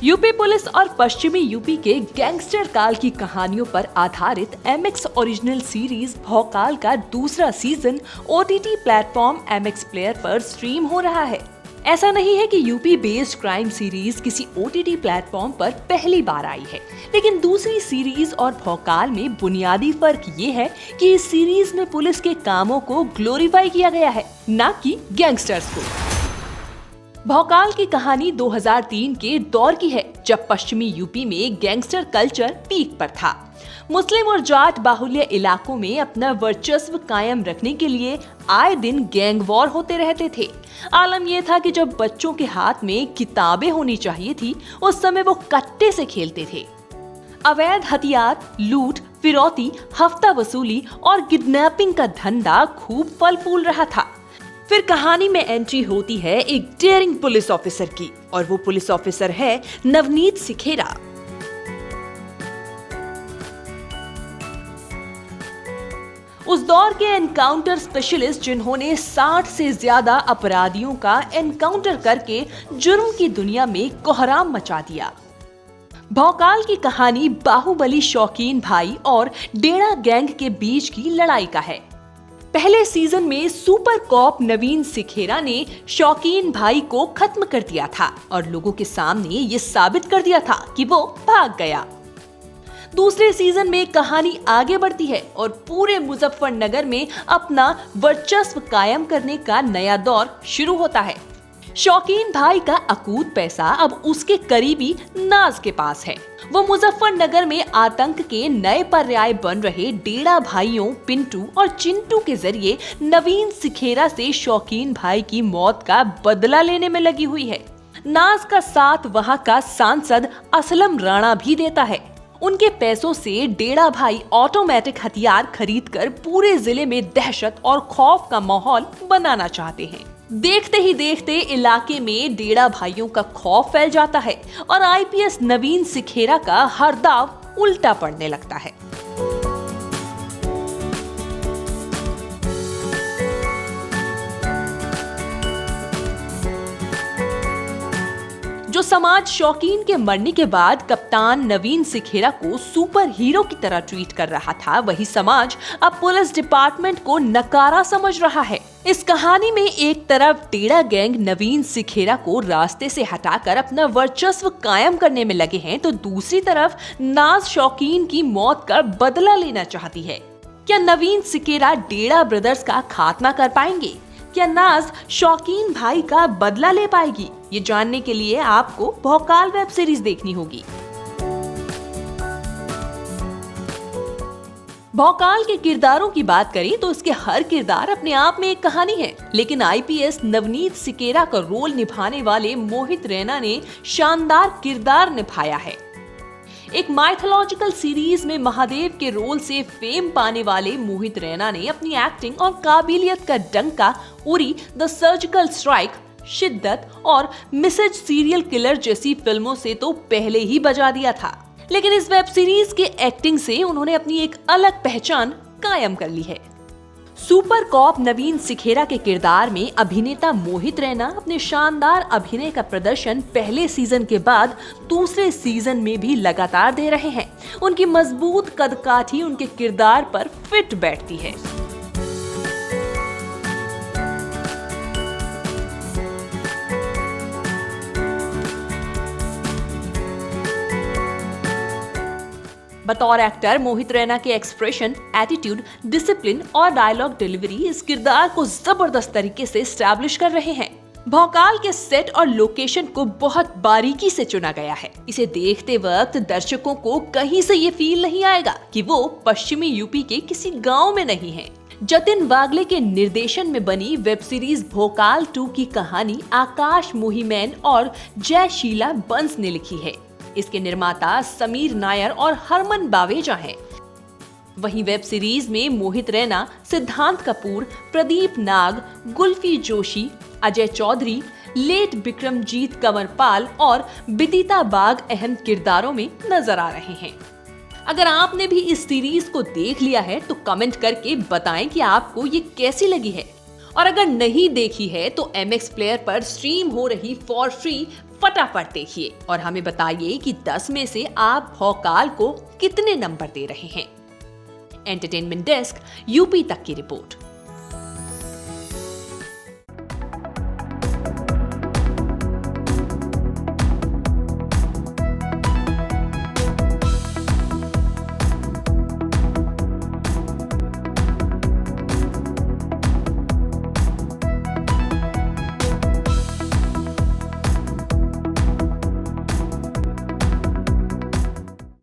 UP police और पश्चिमी UP के गैंगस्टर काल की कहानियों पर आधारित एमएक्स ओरिजिनल सीरीज भौकाल का दूसरा season OTT platform MX player पर स्ट्रीम हो रहा है। ऐसा नहीं है कि यूपी बेस्ड क्राइम सीरीज किसी ओटीटी प्लेटफॉर्म पर पहली बार आई है, लेकिन दूसरी सीरीज और भौकाल में बुनियादी फर्क ये है कि इस सीरीज में पुलिस के कामों को ग्लोरीफाई किया गया है, न कि गैंगस्टर्स को। भौकाल की कहानी 2003 के दौर की है, जब पश्चिमी यूपी में गैंगस्टर कल्चर पीक पर था। मुस्लिम और जाट बाहुल्य इलाकों में अपना वर्चस्व कायम रखने के लिए आए दिन गैंग वॉर होते रहते थे। आलम यह था कि जब बच्चों के हाथ में किताबें होनी चाहिए थी, उस समय वो कट्टे से खेलते थे। अवैध हथियार, लूट, फिरौती, हफ्ता वसूली और किडनैपिंग का धंधा खूब फल फूल रहा था। फिर कहानी में एंट्री होती है एक डेयरिंग पुलिस ऑफिसर की, और वो पुलिस ऑफिसर है नवनीत सिखेरा। उस दौर के एनकाउंटर स्पेशलिस्ट जिन्होंने 60 से ज्यादा अपराधियों का एनकाउंटर करके जुर्म की दुनिया में कोहराम मचा दिया। भौकाल की कहानी बाहुबली शौकीन भाई और डेढ़ा गैंग के बीच की लड़ाई का है। पहले सीजन में सुपर कॉप नवीन सिखेरा ने शौकीन भाई को खत्म कर दिया था और लोगों के सामने ये साबित कर दिया था कि वो भाग गया। दूसरे सीजन में कहानी आगे बढ़ती है और पूरे मुजफ्फरनगर में अपना वर्चस्व कायम करने का नया दौर शुरू होता है। शौकीन भाई का अकूत पैसा अब उसके करीबी नाज के पास है। वो मुजफ्फरनगर में आतंक के नए पर्याय बन रहे डेढ़ा भाइयों पिंटू और चिंटू के जरिए नवीन सिखेरा से शौकीन भाई की मौत का बदला लेने में लगी हुई है। नाज का साथ वहां का सांसद असलम राणा भी देता है। उनके पैसों से डेढ़ा भाई ऑटोमेटिक हथियार खरीदकर पूरे जिले में दहशत और खौफ का माहौल बनाना चाहते हैं। देखते ही देखते इलाके में डेढ़ा भाइयों का खौफ फैल जाता है और आईपीएस नवीन सिखेरा का हर दाव उल्टा पड़ने लगता है। जो समाज शौकीन के मरने के बाद कप्तान नवीन सिखेरा को सुपर हीरो की तरह ट्रीट कर रहा था, वही समाज अब पुलिस डिपार्टमेंट को नकारा समझ रहा है। इस कहानी में एक तरफ डेढ़ा गैंग नवीन सिखेरा को रास्ते से हटाकर अपना वर्चस्व कायम करने में लगे हैं, तो दूसरी तरफ नाज शौकीन की मौत का बदला लेना चाहती है। क्या नवीन सिखेरा डेढ़ा ब्रदर्स का खात्मा कर पाएंगे? क्या नाज शौकीन भाई का बदला ले पाएगी? ये जानने के लिए आपको भौकाल वेब सीरीज देखनी होगी। भौकाल के किरदारों की बात करें तो इसके हर किरदार अपने आप में एक कहानी है, लेकिन आईपीएस नवनीत सिखेरा का रोल निभाने वाले मोहित रैना ने शानदार किरदार निभाया है। एक माइथोलॉजिकल सीरीज में महादेव के रोल से फेम पाने वाले मोहित रैना ने अपनी एक्टिंग और काबिलियत का डंका उरी, द सर्जिकल स्ट्राइक, शिद्दत और मिसेज सीरियल किलर जैसी फिल्मों से तो पहले ही बजा दिया था, लेकिन इस वेब सीरीज के एक्टिंग से उन्होंने अपनी एक अलग पहचान कायम कर ली है। सुपर कॉप नवीन सिखेरा के किरदार में अभिनेता मोहित रैना अपने शानदार अभिनय का प्रदर्शन पहले सीजन के बाद दूसरे सीजन में भी लगातार दे रहे हैं। उनकी मजबूत कदकाठी उनके किरदार पर फिट बैठती है। बतौर एक्टर मोहित रैना के एक्सप्रेशन, एटीट्यूड, डिसिप्लिन और डायलॉग डिलीवरी इस किरदार को जबरदस्त तरीके से एस्टैब्लिश कर रहे हैं। भौकाल के सेट और लोकेशन को बहुत बारीकी से चुना गया है। इसे देखते वक्त दर्शकों को कहीं से ये फील नहीं आएगा कि वो पश्चिमी यूपी के किसी गांव में नहीं है। जतिन वागले के निर्देशन में बनी वेब सीरीज भौकाल 2 की कहानी आकाश मोहिमैन और जयशीला बंस ने लिखी है। इसके निर्माता समीर नायर और हरमन बावेजा हैं। वहीं वेब सीरीज में मोहित रैना, सिद्धांत कपूर, प्रदीप नाग, गुल्फी जोशी, अजय चौधरी, लेट विक्रमजीत कंवरपाल और बिदिता बाग अहम किरदारों में नजर आ रहे हैं। अगर आपने भी इस सीरीज को देख लिया है तो कमेंट करके बताएं कि आपको ये कैसी लगी है। और अगर नहीं देखी है तो एमएक्स प्लेयर पर स्ट्रीम हो रही फॉर फ्री फटाफट देखिए और हमें बताइए कि 10 में से आप भौकाल को कितने नंबर दे रहे हैं। एंटरटेनमेंट डेस्क, यूपी तक की रिपोर्ट।